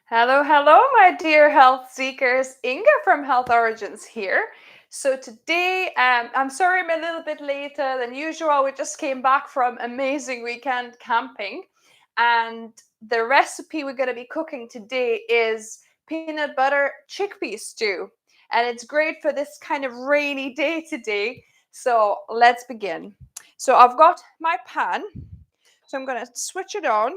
Hello, hello, my dear health seekers. Inga from Health Origins here. So today, I'm sorry I'm a little bit later than usual. We just came back from amazing weekend camping, and the recipe we're going to be cooking today is peanut butter chickpea stew, and it's great for this kind of rainy day today. So let's begin. So I've got my pan, so I'm going to switch it on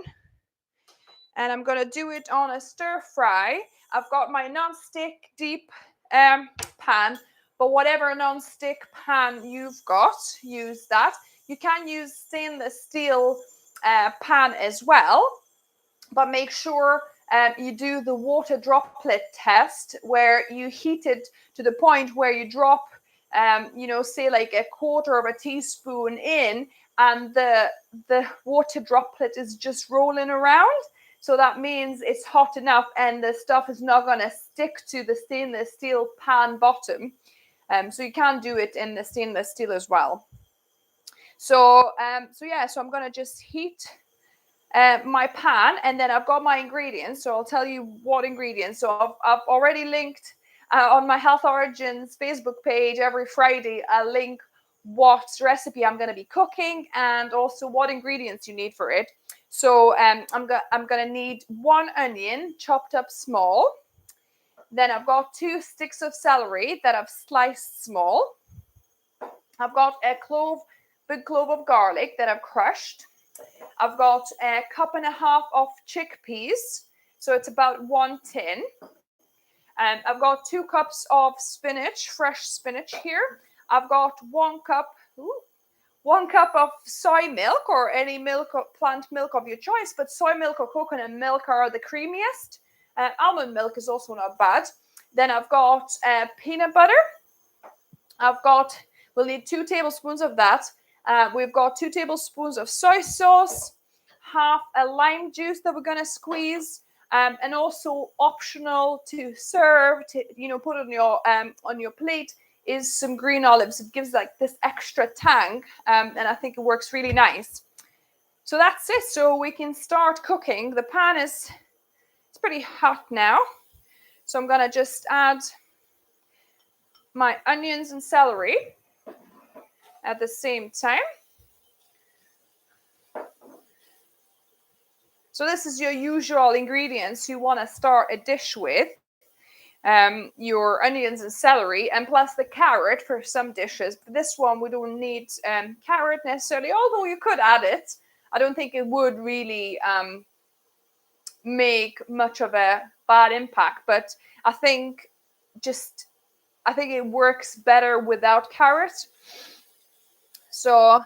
and I'm going to do it on a stir fry. I've got my non-stick deep pan, but whatever non-stick pan you've got, use that. You can use stainless steel pan as well, but make sure you do the water droplet test where you heat it to the point where you drop, say like a quarter of a teaspoon in, and the water droplet is just rolling around. So that means it's hot enough and the stuff is not going to stick to the stainless steel pan bottom. So you can do it in the stainless steel as well. So I'm going to just heat my pan, and then I've got my ingredients. So I'll tell you what ingredients. So I've already linked on my Health Origins Facebook page every Friday. I'll link what recipe I'm going to be cooking and also what ingredients you need for it. So I'm going to need 1 onion chopped up small. Then I've got 2 sticks of celery that I've sliced small. I've got a big clove of garlic that I've crushed. I've got 1.5 cups of chickpeas, so it's about 1 tin. And I've got 2 cups of spinach, fresh spinach here. I've got 1 cup of soy milk or any milk, plant milk of your choice, but soy milk or coconut milk are the creamiest. Almond milk is also not bad. Then I've got peanut butter. We'll need 2 tablespoons of that. We've got 2 tablespoons of soy sauce, half a lime juice that we're going to squeeze, and also optional to serve, to put on your plate, is some green olives. It gives like this extra tang, and I think it works really nice. So that's it. So we can start cooking. The pan it's pretty hot now. So I'm going to just add my onions and celery at the same time. So this is your usual ingredients you want to start a dish with. Your onions and celery, and plus the carrot for some dishes. For this one, we don't need carrot necessarily, although you could add it. I don't think it would really make much of a bad impact, but I think it works better without carrot. So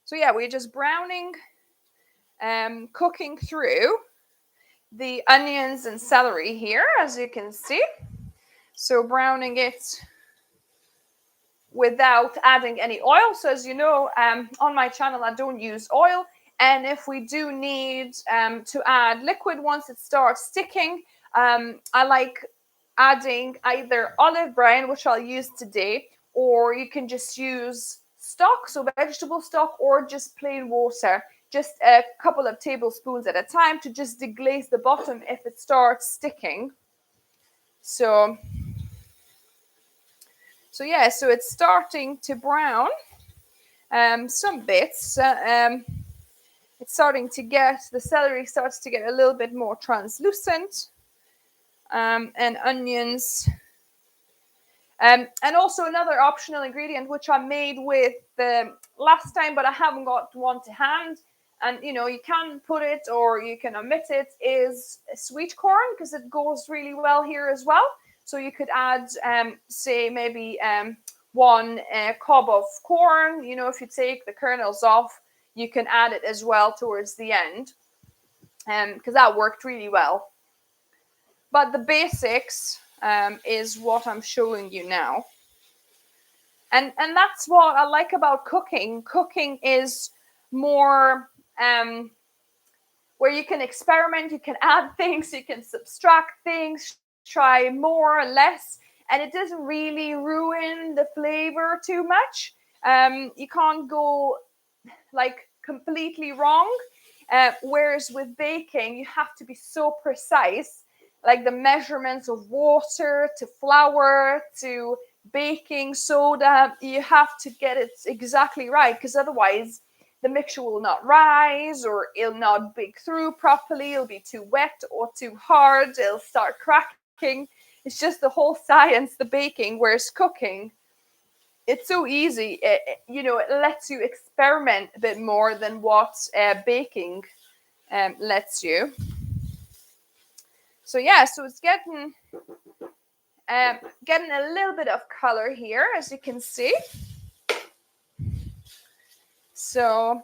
yeah, we're just browning, cooking through the onions and celery here, as you can see. So browning it without adding any oil. So as you know, on my channel, I don't use oil. And if we do need to add liquid once it starts sticking, I like adding either olive brine, which I'll use today, or you can just use stock, so vegetable stock, or just plain water. Just a couple of tablespoons at a time to just deglaze the bottom if it starts sticking. So it's starting to brown some bits. It's starting to the celery starts to get a little bit more translucent, and onions. And also another optional ingredient, which I made with the last time, but I haven't got one to hand. And, you can put it or you can omit it, is sweet corn, because it goes really well here as well. So you could add, say, maybe 1 cob of corn. If you take the kernels off, you can add it as well towards the end, because that worked really well. But the basics is what I'm showing you now. And that's what I like about cooking. Cooking is more where you can experiment, you can add things, you can subtract things, try more or less, and it doesn't really ruin the flavor too much. You can't go like completely wrong. Whereas with baking, you have to be so precise like the measurements of water to flour to baking soda. You have to get it exactly right, because otherwise the mixture will not rise, or it'll not bake through properly. It'll be too wet or too hard. It'll start cracking. It's just the whole science, the baking, whereas cooking, it's so easy. It lets you experiment a bit more than what baking lets you. So yeah, so it's getting a little bit of color here, as you can see. So,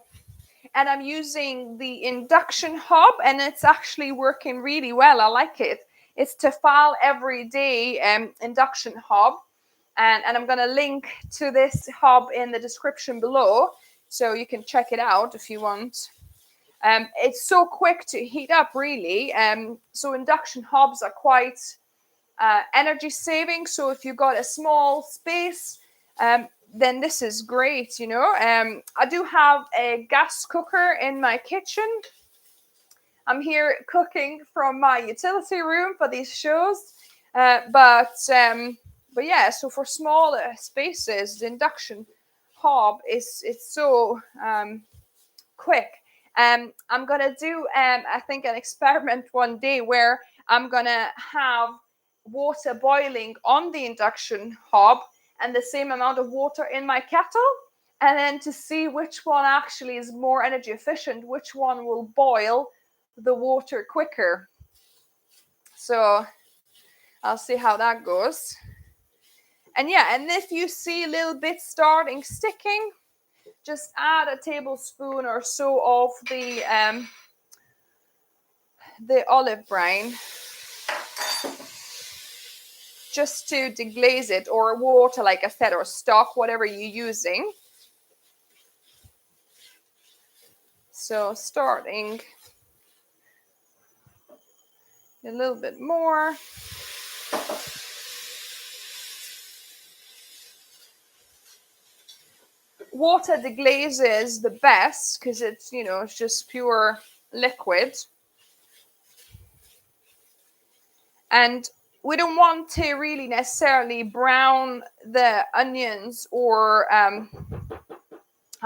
and I'm using the induction hob, and it's actually working really well. I like it. It's Tefal Everyday induction hob. And I'm going to link to this hob in the description below, so you can check it out if you want. It's so quick to heat up, really. So induction hobs are quite energy saving. So if you've got a small space, then this is great, I do have a gas cooker in my kitchen. I'm here cooking from my utility room for these shows. But yeah, so for smaller spaces, the induction hob it's so quick. I'm gonna do I think an experiment one day where I'm gonna have water boiling on the induction hob and the same amount of water in my kettle, and then to see which one actually is more energy efficient, which one will boil the water quicker. So I'll see how that goes. And yeah, and if you see a little bit starting sticking, just add a tablespoon or so of the olive brine, just to deglaze it, or water, like I said, or stock, whatever you're using. So starting a little bit more. Water deglazes the best because it's, it's just pure liquid. And we don't want to really necessarily brown the onions, or I'm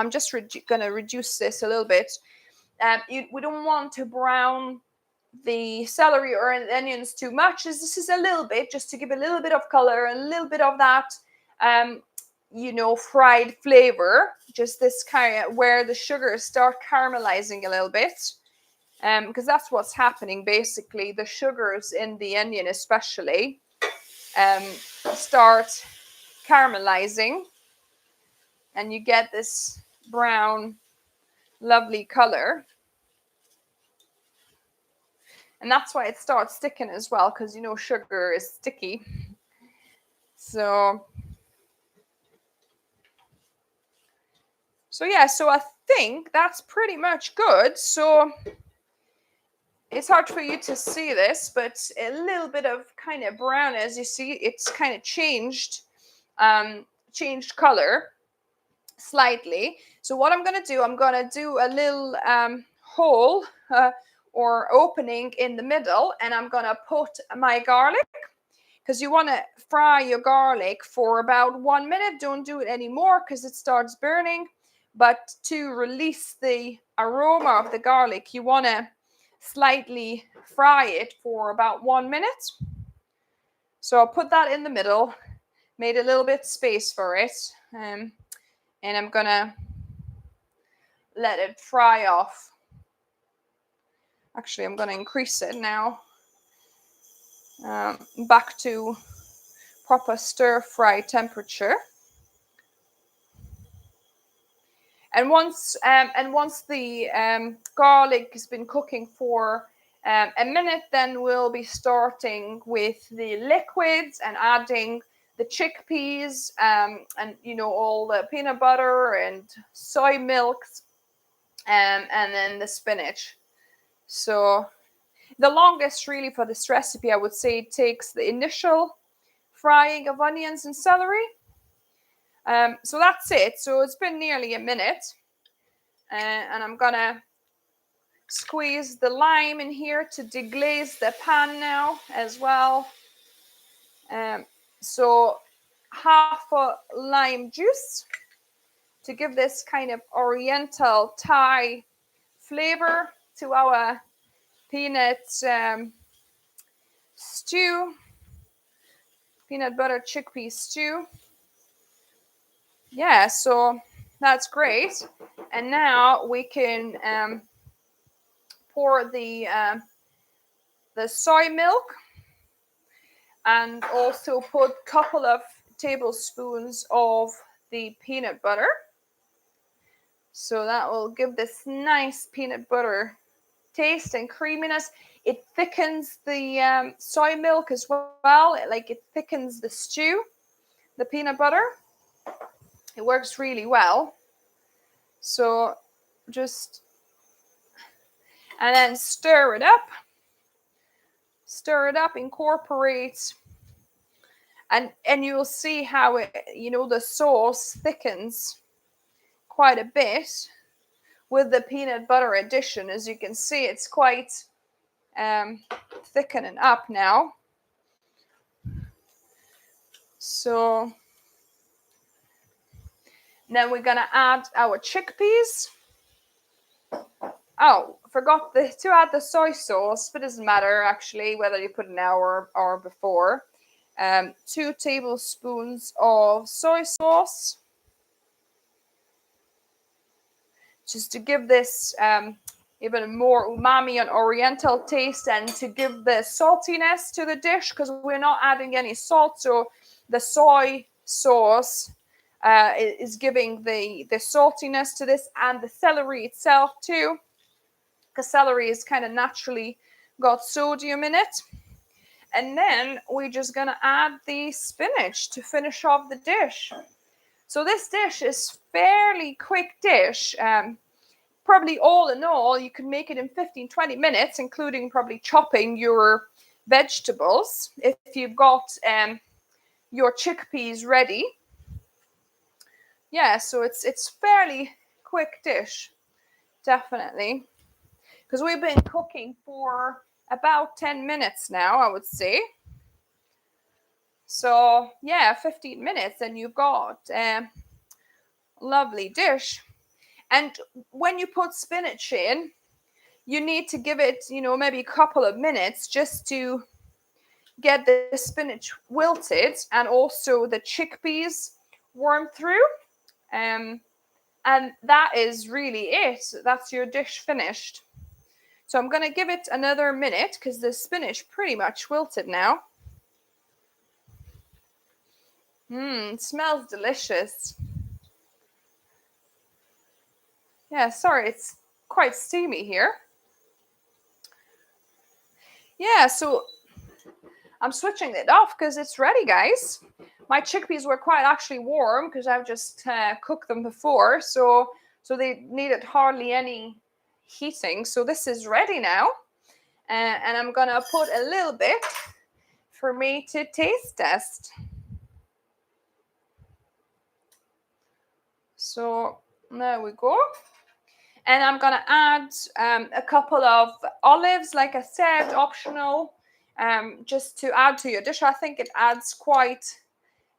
just going to reduce this a little bit. We don't want to brown the celery or the onions too much, as this is a little bit, just to give a little bit of color and a little bit of that fried flavor, just this kind of where the sugars start caramelizing a little bit, because that's what's happening basically. The sugars in the onion especially start caramelizing, and you get this brown lovely color. And that's why it starts sticking as well, because sugar is sticky. So yeah, so I think that's pretty much good. So it's hard for you to see this, but a little bit of kind of brown, as you see, it's kind of changed color slightly. So what I'm going to do a little hole or opening in the middle, and I'm going to put my garlic, because you want to fry your garlic for about 1 minute. Don't do it anymore because it starts burning. But to release the aroma of the garlic, you want to slightly fry it for about 1 minute. So I'll put that in the middle, made a little bit space for it, and I'm going to let it fry off. Actually, I'm going to increase it now back to proper stir fry temperature. And once the garlic has been cooking for a minute, then we'll be starting with the liquids and adding the chickpeas and all the peanut butter and soy milks, and then the spinach. So the longest really for this recipe, I would say, it takes the initial frying of onions and celery. So that's it. So it's been nearly a minute, and I'm gonna squeeze the lime in here to deglaze the pan now as well. So half a lime juice to give this kind of oriental Thai flavor to our peanut stew, peanut butter chickpea stew. Yeah, so that's great. And now we can pour the soy milk and also put a couple of tablespoons of the peanut butter. So that will give this nice peanut butter taste and creaminess. It thickens the soy milk as well. It thickens the stew, the peanut butter. It works really well. So and then stir it up. Stir it up, incorporate, and you'll see how the sauce thickens quite a bit with the peanut butter addition. As you can see, it's quite thickening up now. So then we're gonna add our chickpeas. Oh, forgot to add the soy sauce, but it doesn't matter actually whether you put an hour or before. 2 tablespoons of soy sauce, just to give this even more umami and oriental taste, and to give the saltiness to the dish, because we're not adding any salt. So the soy sauce is giving the saltiness to this, and the celery itself too, because celery is kind of naturally got sodium in it. And then we're just gonna add the spinach to finish off the dish. So this dish is fairly quick dish. Probably all in all, you can make it in 15-20 minutes, including probably chopping your vegetables if you've got your chickpeas ready. Yeah, so it's fairly quick dish, definitely, because we've been cooking for about 10 minutes now, I would say. So yeah, 15 minutes and you've got a lovely dish. And when you put spinach in, you need to give it, maybe a couple of minutes just to get the spinach wilted and also the chickpeas warm through. And that is really it. That's your dish finished. So I'm going to give it another minute because the spinach pretty much wilted now. It smells delicious. Yeah, sorry, it's quite steamy here. Yeah, so I'm switching it off because it's ready, guys. My chickpeas were quite actually warm because I've just cooked them before, so they needed hardly any heating. So this is ready now, and I'm gonna put a little bit for me to taste test. So there we go. And I'm gonna add a couple of olives, like I said, optional, just to add to your dish. I think it adds quite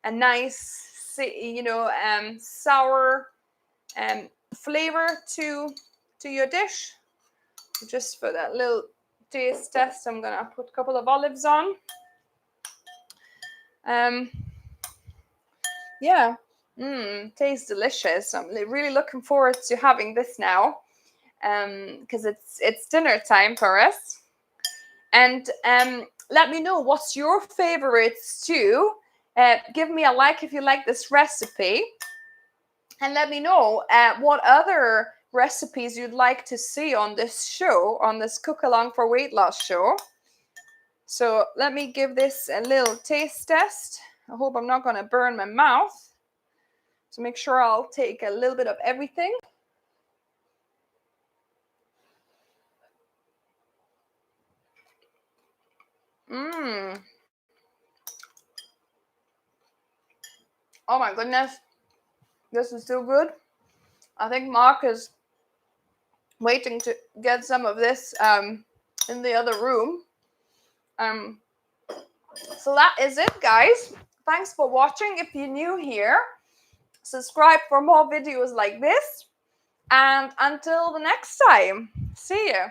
a nice, sour flavor to your dish. Just for that little taste test, I'm gonna put a couple of olives on. Yeah, tastes delicious. I'm really looking forward to having this now, because it's dinner time for us. And let me know what's your favorite stew. Give me a like if you like this recipe, and let me know what other recipes you'd like to see on this show, on this Cook Along for Weight Loss show. So let me give this a little taste test. I hope I'm not going to burn my mouth. So make sure I'll take a little bit of everything. Oh my goodness. This is so good. I think Mark is waiting to get some of this in the other room. So that is it, guys. Thanks for watching. If you're new here, subscribe for more videos like this. And until the next time, see you.